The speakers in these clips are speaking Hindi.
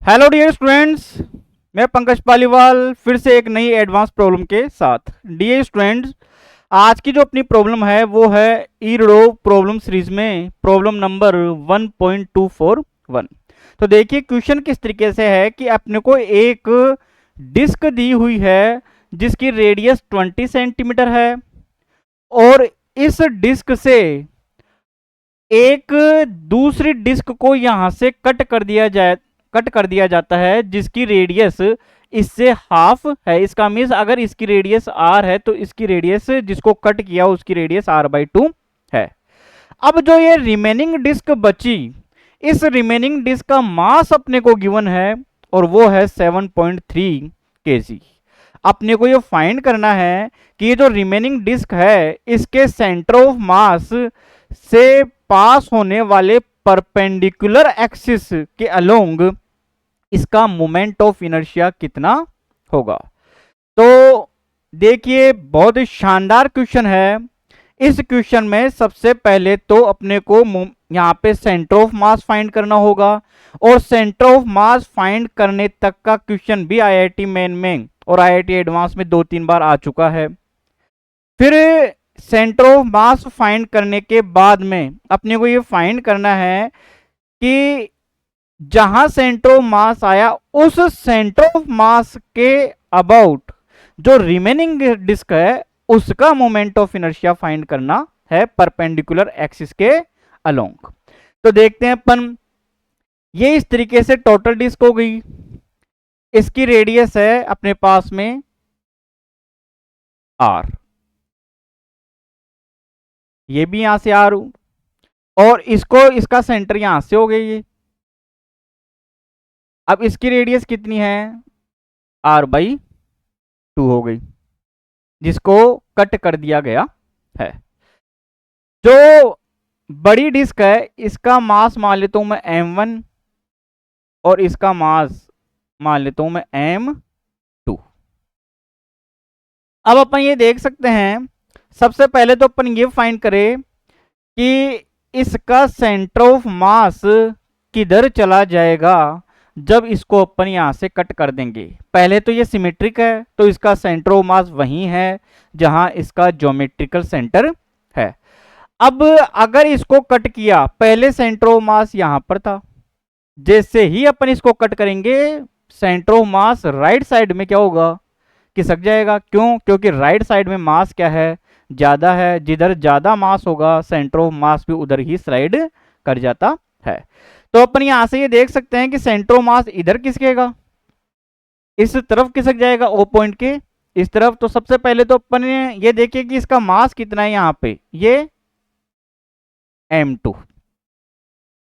हेलो डियर स्टूडेंट्स, मैं पंकज पालीवाल फिर से एक नई एडवांस प्रॉब्लम के साथ। डियर स्टूडेंट्स, आज की जो अपनी प्रॉब्लम है वो है ईरो प्रॉब्लम सीरीज में प्रॉब्लम नंबर 1.241। तो देखिए क्वेश्चन किस तरीके से है कि अपने को एक डिस्क दी हुई है जिसकी रेडियस 20 सेंटीमीटर है और इस डिस्क से एक दूसरी डिस्क को यहां से कट कर दिया जाता है जिसकी रेडियस इससे हाफ है। इसका मीन्स अगर इसकी रेडियस आर है तो इसकी रेडियस जिसको कट किया उसकी रेडियस r/2 है। अब जो ये रिमेनिंग डिस्क बची, इस रिमेनिंग डिस्क का मास अपने को गिवन है और वो है 7.3 kg। अपने को ये फाइंड करना है कि ये जो रिमेनिंग डिस्क है इसके सेंटर ऑफ मास से पास होने वाले परपेंडिकुलर एक्सिस के अलोंग इसका मोमेंट ऑफ इनर्शिया कितना होगा। तो देखिए बहुत ही शानदार क्वेश्चन है। इस क्वेश्चन में सबसे पहले तो अपने को यहाँ पे सेंटर ऑफ मास फाइंड करना होगा और सेंटर ऑफ मास फाइंड करने तक का क्वेश्चन भी आईआईटी मेन में और आईआईटी एडवांस में 2-3 बार आ चुका है। फिर सेंटर ऑफ मास फाइंड करने के बाद में अपने को ये फाइंड करना है कि जहां सेंटर ऑफ मास आया उस सेंटर ऑफ मास के अबाउट जो रिमेनिंग डिस्क है उसका मोमेंट ऑफ इनर्शिया फाइंड करना है परपेंडिकुलर एक्सिस के अलोंग। तो देखते हैं अपन, ये इस तरीके से टोटल डिस्क हो गई। इसकी रेडियस है अपने पास में आर, ये भी यहां से आर और इसको इसका सेंटर यहां से हो गई ये। अब इसकी रेडियस कितनी है, r/2 हो गई जिसको कट कर दिया गया है। जो बड़ी डिस्क है इसका मास मान लेता हूं मैं m1 और इसका मास मान लेता हूं मैं m2। अब अपन ये देख सकते हैं, सबसे पहले तो अपन ये फाइंड करें कि इसका सेंटर ऑफ मास किधर चला जाएगा जब इसको अपन यहां से कट कर देंगे। पहले तो ये सिमेट्रिक है तो इसका सेंटर ऑफ मास वहीं है जहां इसका ज्योमेट्रिकल सेंटर है। अब अगर इसको कट किया, पहले सेंटर ऑफ मास यहां पर था, जैसे ही अपन इसको कट करेंगे centre of mass right side में क्या होगा, खिसक जाएगा। क्यों? क्योंकि राइट साइड में मास क्या है, ज्यादा है। जिधर ज्यादा मास होगा सेंटर ऑफ मास भी उधर ही स्लाइड कर जाता है। तो अपन यहां से ये देख सकते हैं कि सेंटर ऑफ मास इधर खिसकेगा, इस तरफ खिसक जाएगा ओ पॉइंट के इस तरफ। तो सबसे पहले तो अपन ये देखिए कि इसका मास कितना है, यहां पे ये m2।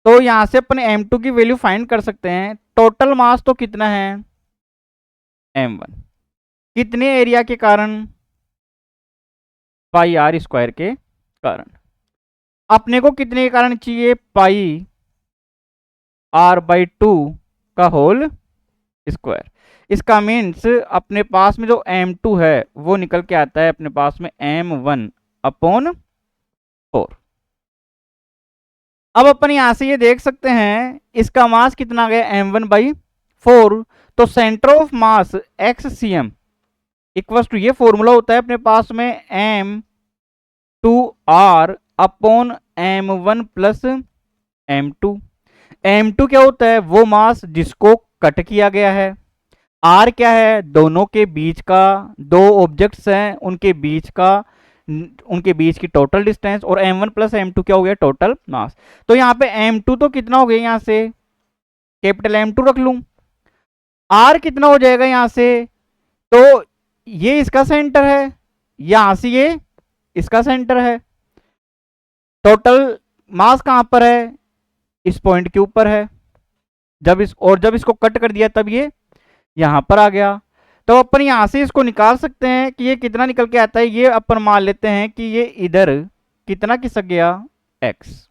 तो यहां से अपन m2 की वैल्यू फाइंड कर सकते हैं। टोटल मास तो कितना है m1, कितने एरिया के कारण, पाई आर स्क्वायर के कारण। अपने को कितने के कारण चाहिए, पाई r/2 का होल स्क्वायर। इसका मीन्स अपने पास में जो m2 है वो निकल के आता है अपने पास में m1/4। अब अपन यहां से ये देख सकते हैं इसका मास कितना आ गया m1/4। तो centre of mass xcm equal to, ये फॉर्मूला होता है अपने पास में m2r/m1 प्लस m2। m2 क्या होता है, वो मास जिसको कट किया गया है। r क्या है, दोनों के बीच का, दो ऑब्जेक्ट्स हैं उनके बीच की टोटल डिस्टेंस। और m1 प्लस m2 क्या हो गया, टोटल मास। तो यहाँ पे m2 तो कितना हो गया, यहां से कैपिटल M2 रख लूं। r कितना हो जाएगा यहां से, तो ये इसका सेंटर है, यहां से ये इसका सेंटर है। टोटल मास कहां पर है, इस पॉइंट के ऊपर है। जब इसको कट कर दिया तब ये यहां पर आ गया। तो अपन यहां से इसको निकाल सकते हैं कि ये कितना निकल के आता है। ये अपन मान लेते हैं कि ये इधर कितना खिसक गया, x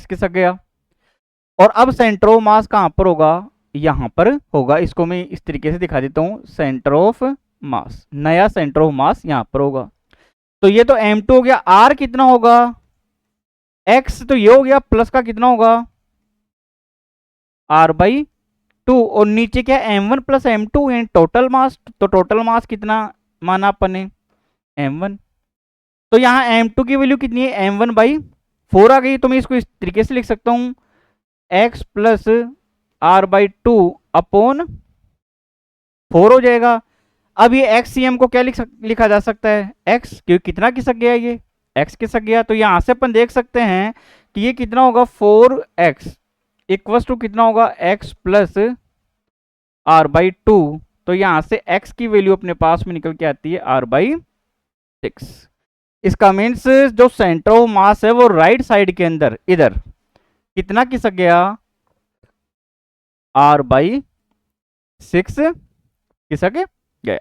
खिसक गया। और अब सेंटर ऑफ मास कहां पर होगा, यहां पर होगा। इसको मैं इस तरीके से दिखा देता हूं, सेंटर ऑफ मास, नया सेंटर ऑफ मास यहां पर होगा। तो ये तो m2 हो गया। r कितना होगा, x तो ये हो गया, प्लस का कितना होगा आर बाई टू, और नीचे क्या m1 plus m2 in total mass, तो टोटल मास कितना माना अपन ने m1, तो यहाँ m2 की वैल्यू कितनी है m1 बाई 4 आ गई। तो मैं इसको इस तरीके से लिख सकता हूँ x plus R by two upon 4 हो जाएगा। अब ये एक्स सी एम को क्या लिखा जा सकता है x, क्योंकि कितना खिसक गया ये x खिसक गया, तो यहां से अपन देख सकते हैं कि ये कितना होगा 4x इक्वस टू कितना होगा x plus R by two, तो यहां से x की वैल्यू अपने पास में निकल के आती है r बाई 6। इसका मीन्स जो सेंटर ऑफ मास है वो राइट साइड के अंदर इधर कितना खिसक गया r बाई 6 खिसक गया।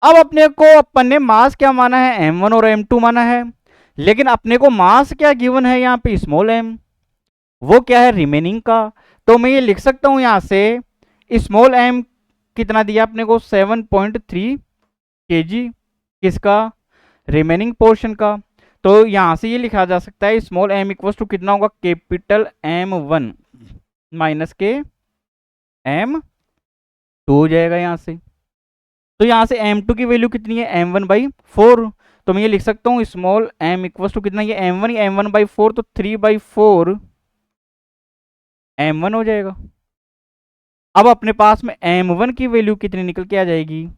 अब अपने को अपन ने मास क्या माना है m1 और m2 माना है, लेकिन अपने को मास क्या गिवन है यहाँ पे स्मॉल m, वो क्या है रिमेनिंग का। तो मैं ये लिख सकता हूं यहां से स्मॉल m कितना दिया अपने को 7.3 kg किसका रिमेनिंग पोर्शन का। तो यहां से ये लिखा जा सकता है स्मॉल m इक्वल टू कितना होगा कैपिटल m1 माइनस के m2 हो जाएगा यहां से। तो यहां से m2 की वैल्यू कितनी है m1 बाई 4, तो मैं ये लिख सकता हूँ स्मॉल m इक्वल टू कितना ये m1 बाई 4, तो 3/4 m1 हो जाएगा। अब अपने पास में m1 की वैल्यू कितनी निकल के आ जाएगी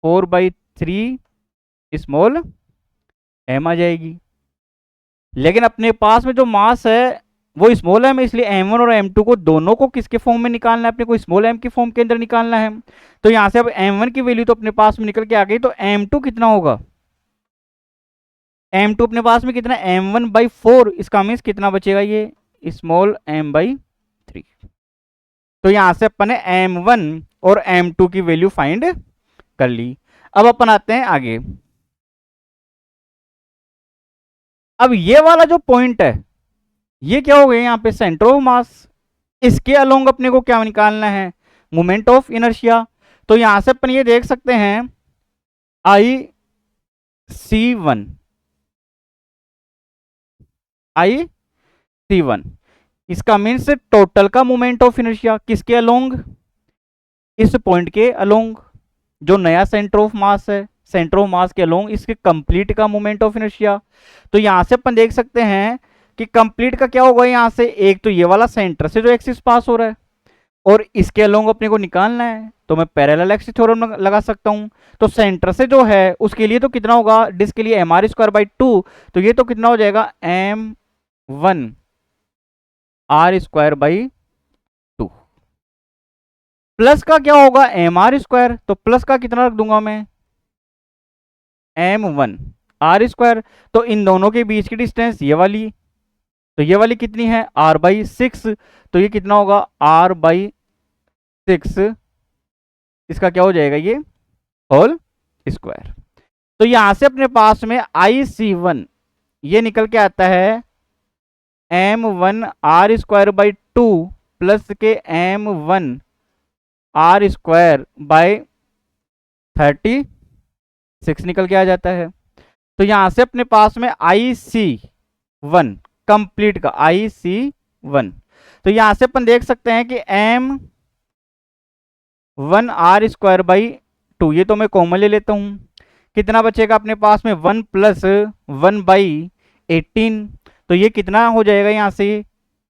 4/3 स्मॉल m आ जाएगी। लेकिन अपने पास में जो मास है वो स्मॉल m है, इसलिए m1 और m2 को दोनों को किसके फॉर्म में निकालना है अपने को स्मॉल m के फॉर्म के अंदर निकालना है। तो यहां से अब m1 की वैल्यू तो अपने पास में निकल के आ गई, तो m2 कितना होगा m2 अपने पास में कितना m1 बाई 4, इसका मीन्स कितना बचेगा ये स्मॉल m बाई 3। तो यहां से अपन ने m1 और m2 की वैल्यू फाइंड कर ली। अब अपन आते हैं आगे। अब ये वाला जो पॉइंट है ये क्या हो गया यहाँ पे सेंटर ऑफ मास, इसके अलोंग अपने को क्या निकालना है मोमेंट ऑफ इनर्शिया। तो यहां से अपन ये देख सकते हैं I C1, इसका मीन्स टोटल का मोमेंट ऑफ इनर्शिया किसके अलोंग इस पॉइंट के अलोंग, जो नया सेंटर ऑफ मास है सेंटर ऑफ मास के अलोंग इसके कंप्लीट का मोमेंट ऑफ इनर्शिया। तो यहां से अपन देख सकते हैं कि कंप्लीट का क्या होगा यहां से एक तो ये वाला सेंटर से जो एक्सिस पास हो रहा है और इसके अलोंग अपने को निकालना है, तो मैं पैरेलल एक्सिस थ्योरम लगा सकता हूं। तो सेंटर से जो है उसके लिए तो कितना होगा डिस्क के लिए mr²/2, तो ये तो कितना हो जाएगा m1r²/2 प्लस का क्या होगा mr², तो प्लस का कितना रख दूंगा मैं m1r²। तो इन दोनों के बीच की डिस्टेंस ये वाली, तो ये वाली कितनी है r/6, तो ये कितना होगा r/6, इसका क्या हो जाएगा ये होल स्क्वायर। तो यहां से अपने पास में IC1 ये निकल के आता है m1r²/2 प्लस के m1r²/36 निकल के आ जाता है। तो यहां से अपने पास में IC1 कंप्लीट का IC1, तो यहां से अपन देख सकते हैं कि m1r²/2 ये तो मैं कॉमन ले लेता हूं, कितना बचेगा अपने पास में 1 + 1/18, तो ये कितना हो जाएगा यहां से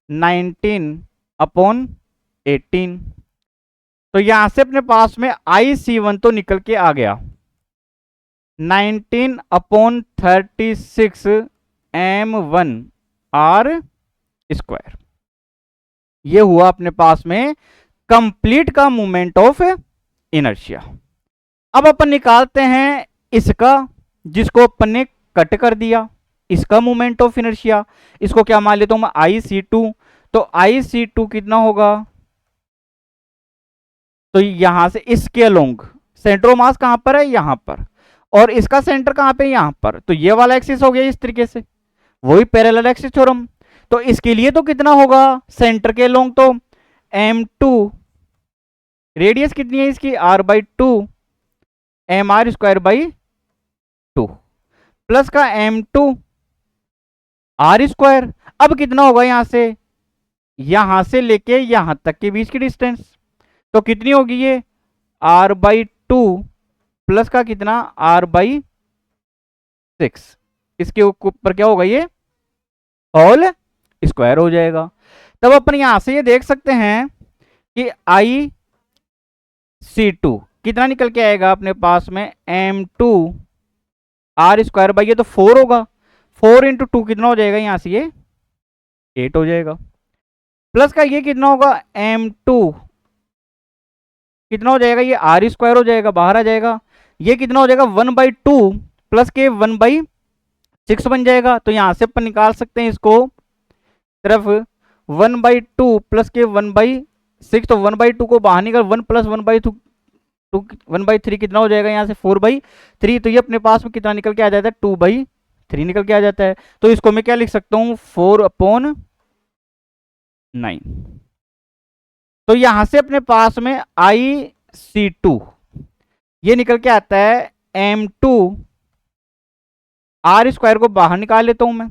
19/18। तो यहां से अपने पास में IC1 तो निकल के आ गया 19/36 m1r², ये हुआ अपने पास में कंप्लीट का मोमेंट ऑफ इनर्शिया। अब अपन निकालते हैं इसका, जिसको अपन ने कट कर दिया, इसका मोमेंट ऑफ इनर्शिया, इसको क्या मान लेता हूं मैं IC2। तो IC2 कितना होगा, तो यहां से इसके अलोंग सेंटर ऑफ मास कहां पर है यहां पर, और इसका सेंटर कहां पे यहां पर, तो ये वाला एक्सिस हो गया इस तरीके से, वही पैरेलल एक्सिस थ्योरम। तो इसके लिए तो कितना होगा सेंटर के अलोंग, तो m2 रेडियस कितनी है इसकी r/2 mr²/2 प्लस का m2 r²। अब कितना होगा यहां से यहां से लेके यहां तक के बीच की डिस्टेंस, तो कितनी होगी ये r/2 प्लस का कितना r/6, इसके ऊपर क्या होगा ये होल स्क्वायर हो जाएगा। तब अपन यहां से ये देख सकते हैं कि IC2 कितना निकल के आएगा अपने पास में m2 r² ये तो 4 होगा, 4 × 2 कितना हो जाएगा यहां से ये 8 हो जाएगा, प्लस का ये कितना होगा m2 कितना हो जाएगा ये r² हो जाएगा, बाहर आ जाएगा, ये कितना हो जाएगा 1/2 प्लस के 1/6 बन जाएगा। तो यहां से अपन निकाल सकते हैं इसको सिर्फ 1/2 प्लस के 1/6, तो 1/2 को बाहर निकाल 1 प्लस 1/3 कितना हो जाएगा यहाँ से 4/3, तो ये अपने पास में कितना निकल के आ जाता है 2/3 निकल के आ जाता है। तो इसको मैं क्या लिख सकता हूँ 4/9। तो यहां से अपने पास में IC2 ये निकल के आता है m2 r² को बाहर निकाल लेता हूं मैं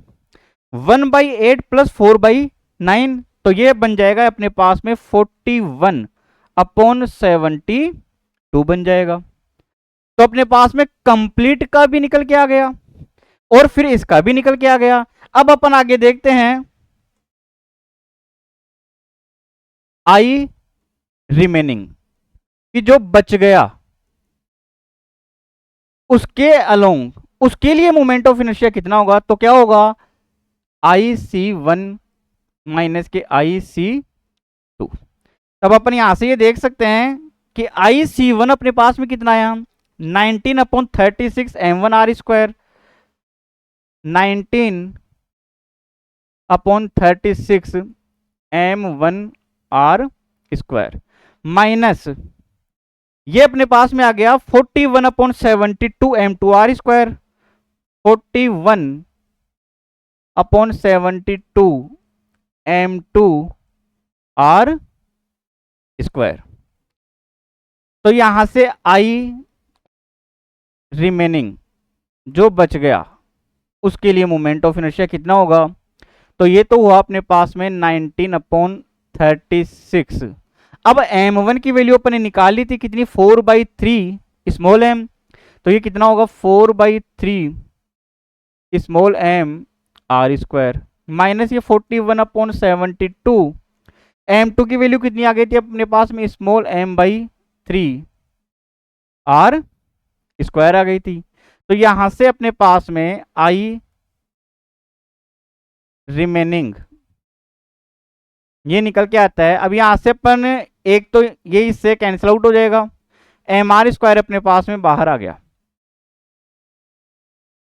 1/8 प्लस 4/9, तो ये बन जाएगा अपने पास में 41/72 बन जाएगा। तो अपने पास में कंप्लीट का भी निकल के आ गया और फिर इसका भी निकल के आ गया। अब अपन आगे देखते हैं I रिमेनिंग कि जो बच गया उसके अलोंग, उसके लिए मोमेंट ऑफ इनर्शिया कितना होगा, तो क्या होगा IC1 माइनस के IC2। तब अपन यहां से ये देख सकते हैं कि IC1 अपने पास में कितना आया 19/36 m1r², 19/36 m1r² माइनस ये अपने पास में आ गया 41/72 m2r², 41/72 m2r²। तो यहां से I रिमेनिंग जो बच गया उसके लिए मोमेंट ऑफ इनर्शिया कितना होगा, तो ये तो हुआ अपने पास में 19/36। अब m1 की वैल्यू अपने निकाली थी कितनी 4/3 स्मॉल m, तो ये कितना होगा 4/3 स्मॉल m r² माइनस ये 41/72 m2 की वैल्यकितनी आ गई थी अपने पास में स्मॉल m/3 r² आ गई थी। तो यहां से अपने पास में I रिमेनिंग ये निकल के आता है। अब यहां से अपन एक तो ये इससे कैंसिल आउट हो जाएगा, mr² अपने पास में बाहर आ गया,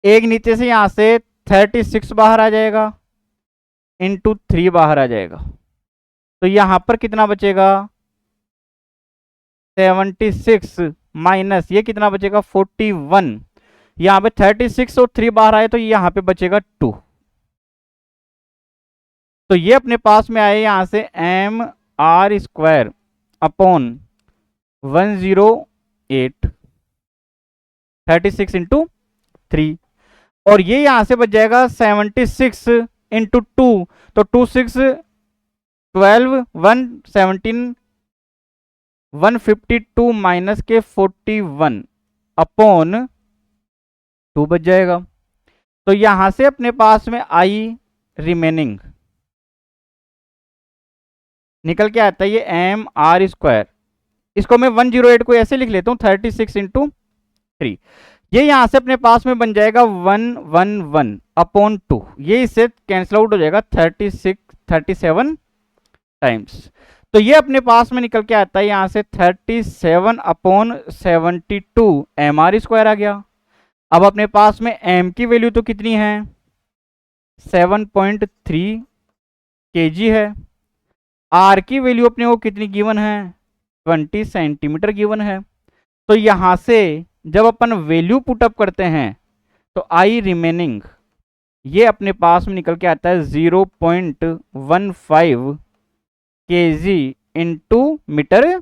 एक नीचे से यहां से 36 बाहर आ जाएगा इंटू 3 बाहर आ जाएगा, तो यहां पर कितना बचेगा 76 माइनस ये कितना बचेगा 41, यहां पे 36 और 3 बाहर आए तो यहां पे बचेगा 2, तो ये अपने पास में आए यहां से mr² अपॉन 108 36 इंटू 3, और ये यहां से बच जाएगा 76 इंटू 2, तो 2 6 12 1 17 152 माइनस के 41 अपॉन 2 बच जाएगा। तो यहां से अपने पास में I रिमेनिंग निकल के आता है ये mr², इसको मैं 108 को ऐसे लिख लेता हूं 36 इंटू 3, ये यहां से अपने पास में बन जाएगा 111 अपॉन 2, ये इससे कैंसिल आउट हो जाएगा 37 टाइम्स, तो ये अपने पास में निकल के आता है यहां से 37/72 mr² आ गया। अब अपने पास में m की वैल्यू तो कितनी है 7.3 kg है, r की वैल्यू अपने को कितनी गिवन है 20 सेंटीमीटर गिवन है। तो यहां से जब अपन वैल्यू पुटअप करते हैं तो I रिमेनिंग ये अपने पास में निकल के आता है 0.15 kg इंटू मीटर